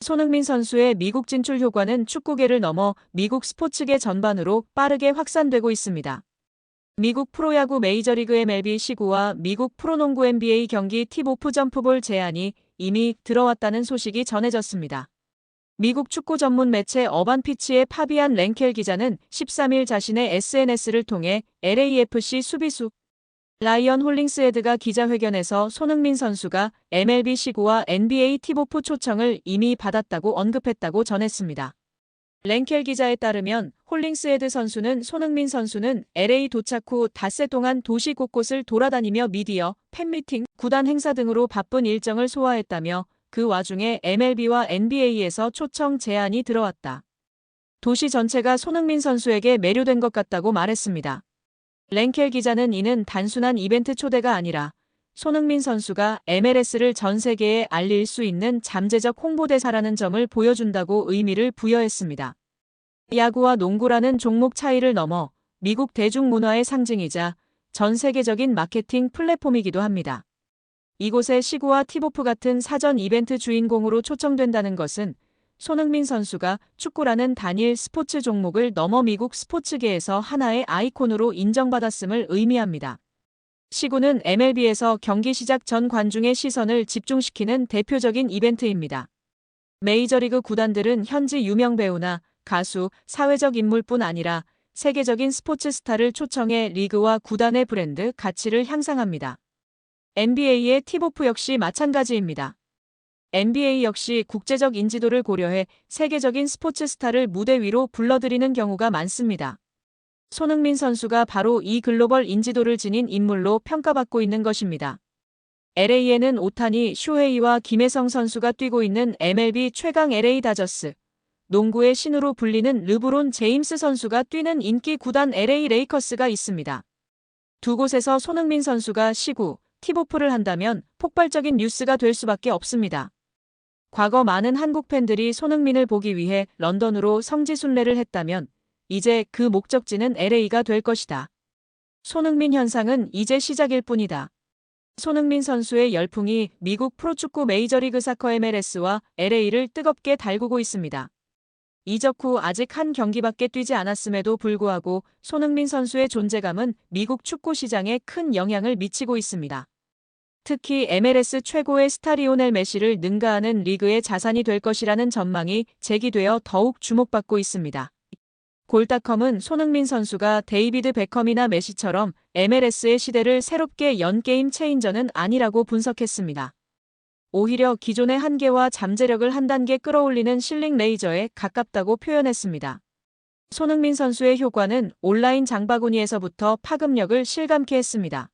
손흥민 선수의 미국 진출 효과는 축구계를 넘어 미국 스포츠계 전반으로 빠르게 확산되고 있습니다. 미국 프로야구 메이저리그 MLB 시구와 미국 프로농구 NBA 경기 팁오프 점프볼 제안이 이미 들어왔다는 소식이 전해졌습니다. 미국 축구 전문 매체 어반피치의 파비안 랭켈 기자는 13일 자신의 SNS를 통해 LAFC 수비수 라이언 홀링스헤드가 기자회견에서 손흥민 선수가 MLB 시구와 NBA 팁오프 초청을 이미 받았다고 언급했다고 전했습니다. 랭켈 기자에 따르면 홀링스헤드 선수는 손흥민 선수는 LA 도착 후 닷새 동안 도시 곳곳을 돌아다니며 미디어, 팬미팅, 구단 행사 등으로 바쁜 일정을 소화했다며 그 와중에 MLB와 NBA에서 초청 제안이 들어왔다. 도시 전체가 손흥민 선수에게 매료된 것 같다고 말했습니다. 랭켈 기자는 이는 단순한 이벤트 초대가 아니라 손흥민 선수가 MLS를 전 세계에 알릴 수 있는 잠재적 홍보대사라는 점을 보여준다고 의미를 부여했습니다. 야구와 농구라는 종목 차이를 넘어 미국 대중문화의 상징이자 전 세계적인 마케팅 플랫폼이기도 합니다. 이곳에 시구와 팁오프 같은 사전 이벤트 주인공으로 초청된다는 것은 손흥민 선수가 축구라는 단일 스포츠 종목을 넘어 미국 스포츠계에서 하나의 아이콘으로 인정받았음을 의미합니다. 시구는 MLB에서 경기 시작 전 관중의 시선을 집중시키는 대표적인 이벤트입니다. 메이저리그 구단들은 현지 유명 배우나 가수, 사회적 인물뿐 아니라 세계적인 스포츠 스타를 초청해 리그와 구단의 브랜드 가치를 향상합니다. NBA의 팁오프 역시 마찬가지입니다. NBA 역시 국제적 인지도를 고려해 세계적인 스포츠 스타를 무대 위로 불러들이는 경우가 많습니다. 손흥민 선수가 바로 이 글로벌 인지도를 지닌 인물로 평가받고 있는 것입니다. LA에는 오타니, 쇼헤이와 김혜성 선수가 뛰고 있는 MLB 최강 LA 다저스, 농구의 신으로 불리는 르브론 제임스 선수가 뛰는 인기 구단 LA 레이커스가 있습니다. 두 곳에서 손흥민 선수가 시구, 팁오프를 한다면 폭발적인 뉴스가 될 수밖에 없습니다. 과거 많은 한국 팬들이 손흥민을 보기 위해 런던으로 성지순례를 했다면 이제 그 목적지는 LA가 될 것이다. 손흥민 현상은 이제 시작일 뿐이다. 손흥민 선수의 열풍이 미국 프로축구 메이저리그 사커 MLS와 LA를 뜨겁게 달구고 있습니다. 이적 후 아직 한 경기밖에 뛰지 않았음에도 불구하고 손흥민 선수의 존재감은 미국 축구 시장에 큰 영향을 미치고 있습니다. 특히 MLS 최고의 스타 리오넬 메시를 능가하는 리그의 자산이 될 것이라는 전망이 제기되어 더욱 주목받고 있습니다. 골닷컴은 손흥민 선수가 데이비드 베컴이나 메시처럼 MLS의 시대를 새롭게 연 게임 체인저는 아니라고 분석했습니다. 오히려 기존의 한계와 잠재력을 한 단계 끌어올리는 실링 레이저에 가깝다고 표현했습니다. 손흥민 선수의 효과는 온라인 장바구니에서부터 파급력을 실감케 했습니다.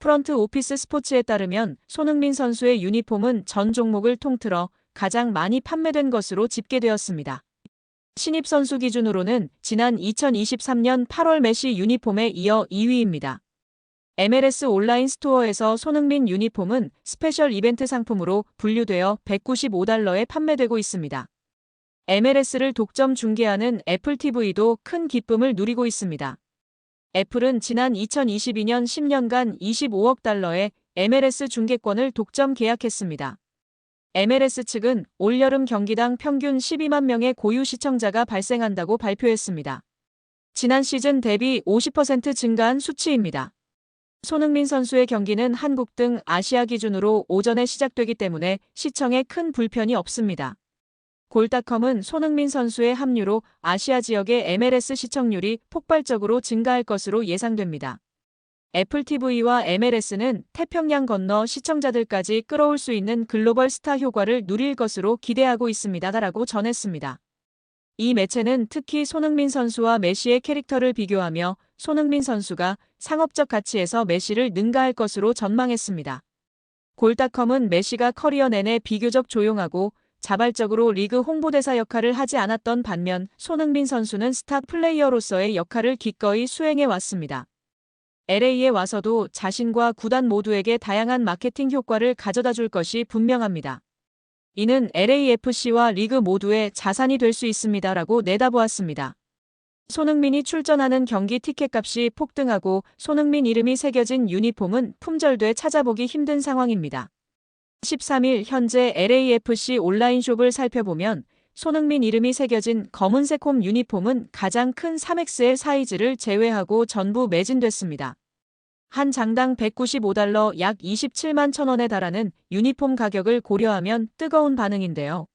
프런트 오피스 스포츠에 따르면 손흥민 선수의 유니폼은 전 종목을 통틀어 가장 많이 판매된 것으로 집계되었습니다. 신입 선수 기준으로는 지난 2023년 8월 메시 유니폼에 이어 2위입니다. MLS 온라인 스토어에서 손흥민 유니폼은 스페셜 이벤트 상품으로 분류되어 $195에 판매되고 있습니다. MLS를 독점 중계하는 애플 TV도 큰 기쁨을 누리고 있습니다. 애플은 지난 2022년 10년간 $25억 MLS 중계권을 독점 계약했습니다. MLS 측은 올여름 경기당 평균 12만 명의 고유 시청자가 발생한다고 발표했습니다. 지난 시즌 대비 50% 증가한 수치입니다. 손흥민 선수의 경기는 한국 등 아시아 기준으로 오전에 시작되기 때문에 시청에 큰 불편이 없습니다. 골닷컴은 손흥민 선수의 합류로 아시아 지역의 MLS 시청률이 폭발적으로 증가할 것으로 예상됩니다. 애플 TV와 MLS는 태평양 건너 시청자들까지 끌어올 수 있는 글로벌 스타 효과를 누릴 것으로 기대하고 있습니다라고 전했습니다. 이 매체는 특히 손흥민 선수와 메시의 캐릭터를 비교하며 손흥민 선수가 상업적 가치에서 메시를 능가할 것으로 전망했습니다. 골닷컴은 메시가 커리어 내내 비교적 조용하고 자발적으로 리그 홍보대사 역할을 하지 않았던 반면 손흥민 선수는 스타 플레이어로서의 역할을 기꺼이 수행해 왔습니다. LA에 와서도 자신과 구단 모두에게 다양한 마케팅 효과를 가져다 줄 것이 분명합니다. 이는 LAFC와 리그 모두의 자산이 될 수 있습니다라고 내다보았습니다. 손흥민이 출전하는 경기 티켓값이 폭등하고 손흥민 이름이 새겨진 유니폼은 품절돼 찾아보기 힘든 상황입니다. 13일 현재 LAFC 온라인숍을 살펴보면 손흥민 이름이 새겨진 검은색 홈 유니폼은 가장 큰 3XL 사이즈를 제외하고 전부 매진됐습니다. 한 장당 $195, 약 27만 1,000원에 달하는 유니폼 가격을 고려하면 뜨거운 반응인데요.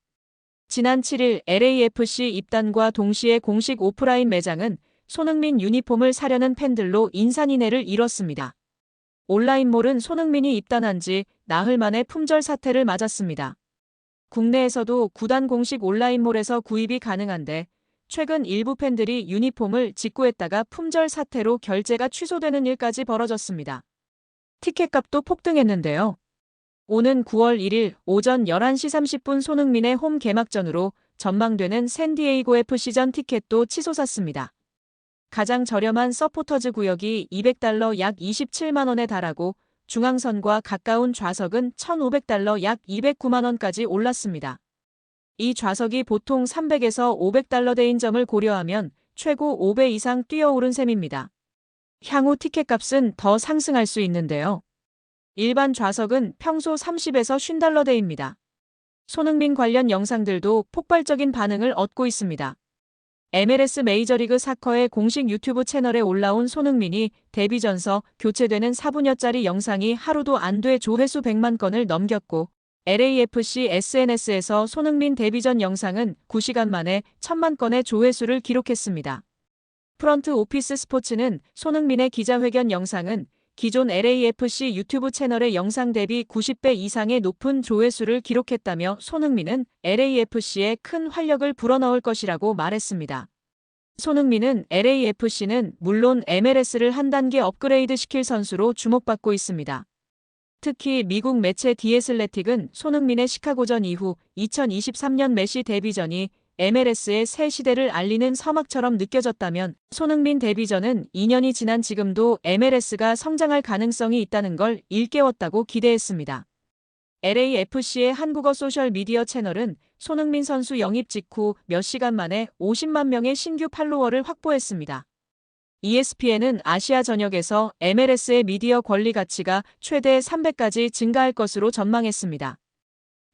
지난 7일 LAFC 입단과 동시에 공식 오프라인 매장은 손흥민 유니폼을 사려는 팬들로 인산인해를 이뤘습니다. 온라인몰은 손흥민이 입단한 지 나흘 만에 품절 사태를 맞았습니다. 국내에서도 구단 공식 온라인몰에서 구입이 가능한데 최근 일부 팬들이 유니폼을 직구했다가 품절 사태로 결제가 취소되는 일까지 벌어졌습니다. 티켓값도 폭등했는데요. 오는 9월 1일 오전 11시 30분 손흥민의 홈 개막전으로 전망되는 샌디에이고 FC전 티켓도 치솟았습니다. 가장 저렴한 서포터즈 구역이 $200, 약 27만 원에 달하고 중앙선과 가까운 좌석은 $1,500, 약 209만 원까지 올랐습니다. 이 좌석이 보통 $300에서 $500대인 점을 고려하면 최고 5배 이상 뛰어오른 셈입니다. 향후 티켓값은 더 상승할 수 있는데요. 일반 좌석은 평소 $30에서 $50대입니다. 손흥민 관련 영상들도 폭발적인 반응을 얻고 있습니다. MLS 메이저리그 사커의 공식 유튜브 채널에 올라온 손흥민이 데뷔 전서 교체되는 4분여짜리 영상이 하루도 안 돼 조회수 100만 건을 넘겼고 LAFC SNS에서 손흥민 데뷔 전 영상은 9시간 만에 1,000만 건의 조회수를 기록했습니다. 프런트 오피스 스포츠는 손흥민의 기자회견 영상은 기존 LAFC 유튜브 채널의 영상 대비 90배 이상의 높은 조회수를 기록했다며 손흥민은 LAFC에 큰 활력을 불어넣을 것이라고 말했습니다. 손흥민은 LAFC는 물론 MLS를 한 단계 업그레이드 시킬 선수로 주목받고 있습니다. 특히 미국 매체 디 애슬레틱은 손흥민의 시카고전 이후 2023년 메시 데뷔전이 MLS의 새 시대를 알리는 서막처럼 느껴졌다면 손흥민 데뷔전은 2년이 지난 지금도 MLS가 성장할 가능성이 있다는 걸 일깨웠다고 기대했습니다. LAFC의 한국어 소셜미디어 채널은 손흥민 선수 영입 직후 몇 시간 만에 50만 명의 신규 팔로워를 확보했습니다. ESPN은 아시아 전역에서 MLS의 미디어 권리 가치가 최대 300까지 증가할 것으로 전망했습니다.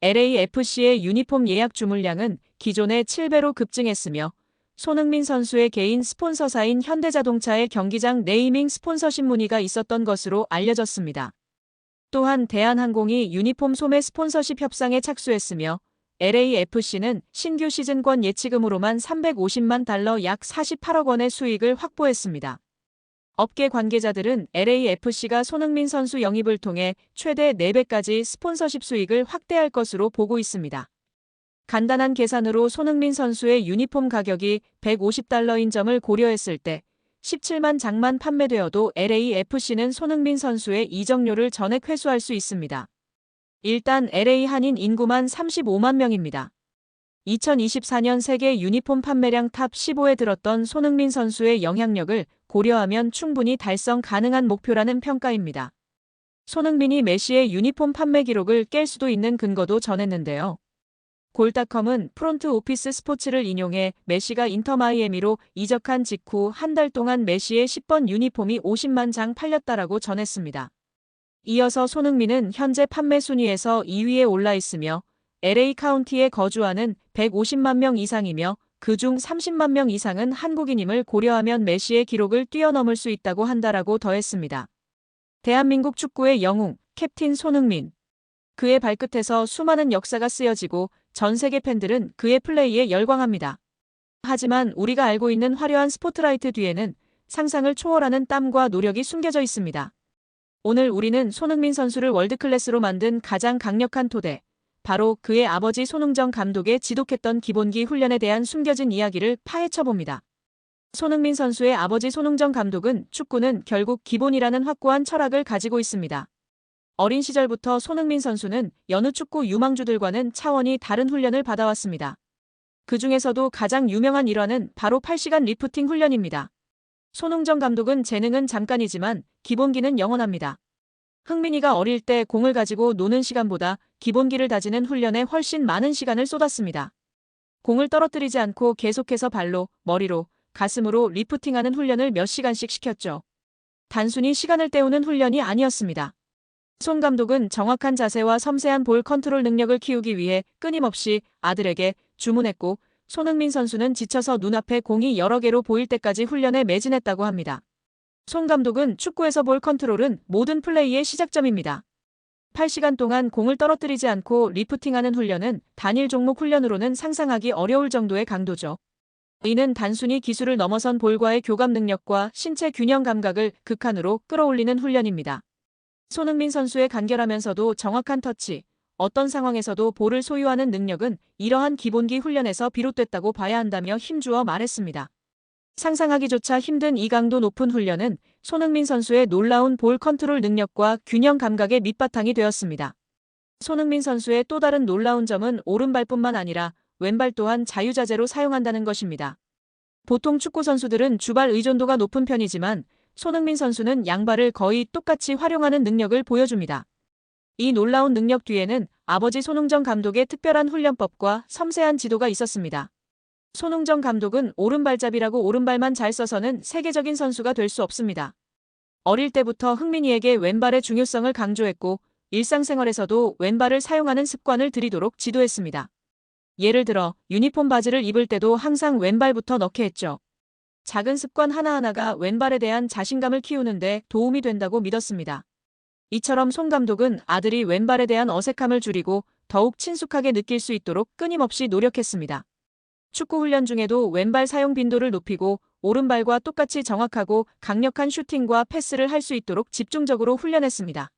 LAFC의 유니폼 예약 주문량은 기존의 7배로 급증했으며 손흥민 선수의 개인 스폰서사인 현대자동차의 경기장 네이밍 스폰서십 문의가 있었던 것으로 알려졌습니다. 또한 대한항공이 유니폼 소매 스폰서십 협상에 착수했으며 LAFC는 신규 시즌권 예치금으로만 $350만, 약 48억 원의 수익을 확보했습니다. 업계 관계자들은 LAFC가 손흥민 선수 영입을 통해 최대 4배까지 스폰서십 수익을 확대할 것으로 보고 있습니다. 간단한 계산으로 손흥민 선수의 유니폼 가격이 $150인 점을 고려했을 때 17만 장만 판매되어도 LAFC는 손흥민 선수의 이적료를 전액 회수할 수 있습니다. 일단 LA 한인 인구만 35만 명입니다. 2024년 세계 유니폼 판매량 탑 15에 들었던 손흥민 선수의 영향력을 고려하면 충분히 달성 가능한 목표라는 평가입니다. 손흥민이 메시의 유니폼 판매 기록을 깰 수도 있는 근거도 전했는데요. 골닷컴은 프론트 오피스 스포츠를 인용해 메시가 인터 마이애미로 이적한 직후 한 달 동안 메시의 10번 유니폼이 50만 장 팔렸다라고 전했습니다. 이어서 손흥민은 현재 판매 순위에서 2위에 올라 있으며 LA 카운티에 거주하는 150만 명 이상이며 그중 30만 명 이상은 한국인임을 고려하면 메시의 기록을 뛰어넘을 수 있다고 한다라고 더했습니다. 대한민국 축구의 영웅, 캡틴 손흥민. 그의 발끝에서 수많은 역사가 쓰여지고 전 세계 팬들은 그의 플레이에 열광합니다. 하지만 우리가 알고 있는 화려한 스포트라이트 뒤에는 상상을 초월하는 땀과 노력이 숨겨져 있습니다. 오늘 우리는 손흥민 선수를 월드클래스로 만든 가장 강력한 토대, 바로 그의 아버지 손흥정 감독의 지독했던 기본기 훈련에 대한 숨겨진 이야기를 파헤쳐봅니다. 손흥민 선수의 아버지 손흥정 감독은 축구는 결국 기본이라는 확고한 철학을 가지고 있습니다. 어린 시절부터 손흥민 선수는 여느 축구 유망주들과는 차원이 다른 훈련을 받아왔습니다. 그 중에서도 가장 유명한 일화는 바로 8시간 리프팅 훈련입니다. 손흥정 감독은 재능은 잠깐이지만 기본기는 영원합니다. 흥민이가 어릴 때 공을 가지고 노는 시간보다 기본기를 다지는 훈련에 훨씬 많은 시간을 쏟았습니다. 공을 떨어뜨리지 않고 계속해서 발로, 머리로, 가슴으로 리프팅하는 훈련을 몇 시간씩 시켰죠. 단순히 시간을 때우는 훈련이 아니었습니다. 손 감독은 정확한 자세와 섬세한 볼 컨트롤 능력을 키우기 위해 끊임없이 아들에게 주문했고, 손흥민 선수는 지쳐서 눈앞에 공이 여러 개로 보일 때까지 훈련에 매진했다고 합니다. 손 감독은 축구에서 볼 컨트롤은 모든 플레이의 시작점입니다. 8시간 동안 공을 떨어뜨리지 않고 리프팅하는 훈련은 단일 종목 훈련으로는 상상하기 어려울 정도의 강도죠. 이는 단순히 기술을 넘어선 볼과의 교감 능력과 신체 균형 감각을 극한으로 끌어올리는 훈련입니다. 손흥민 선수의 간결하면서도 정확한 터치, 어떤 상황에서도 볼을 소유하는 능력은 이러한 기본기 훈련에서 비롯됐다고 봐야 한다며 힘주어 말했습니다. 상상하기조차 힘든 이 강도 높은 훈련은 손흥민 선수의 놀라운 볼 컨트롤 능력과 균형 감각의 밑바탕이 되었습니다. 손흥민 선수의 또 다른 놀라운 점은 오른발뿐만 아니라 왼발 또한 자유자재로 사용한다는 것입니다. 보통 축구 선수들은 주발 의존도가 높은 편이지만 손흥민 선수는 양발을 거의 똑같이 활용하는 능력을 보여줍니다. 이 놀라운 능력 뒤에는 아버지 손흥정 감독의 특별한 훈련법과 섬세한 지도가 있었습니다. 손흥정 감독은 오른발잡이라고 오른발만 잘 써서는 세계적인 선수가 될 수 없습니다. 어릴 때부터 흥민이에게 왼발의 중요성을 강조했고, 일상생활에서도 왼발을 사용하는 습관을 들이도록 지도했습니다. 예를 들어 유니폼 바지를 입을 때도 항상 왼발부터 넣게 했죠. 작은 습관 하나하나가 왼발에 대한 자신감을 키우는데 도움이 된다고 믿었습니다. 이처럼 손 감독은 아들이 왼발에 대한 어색함을 줄이고 더욱 친숙하게 느낄 수 있도록 끊임없이 노력했습니다. 축구 훈련 중에도 왼발 사용 빈도를 높이고 오른발과 똑같이 정확하고 강력한 슈팅과 패스를 할 수 있도록 집중적으로 훈련했습니다.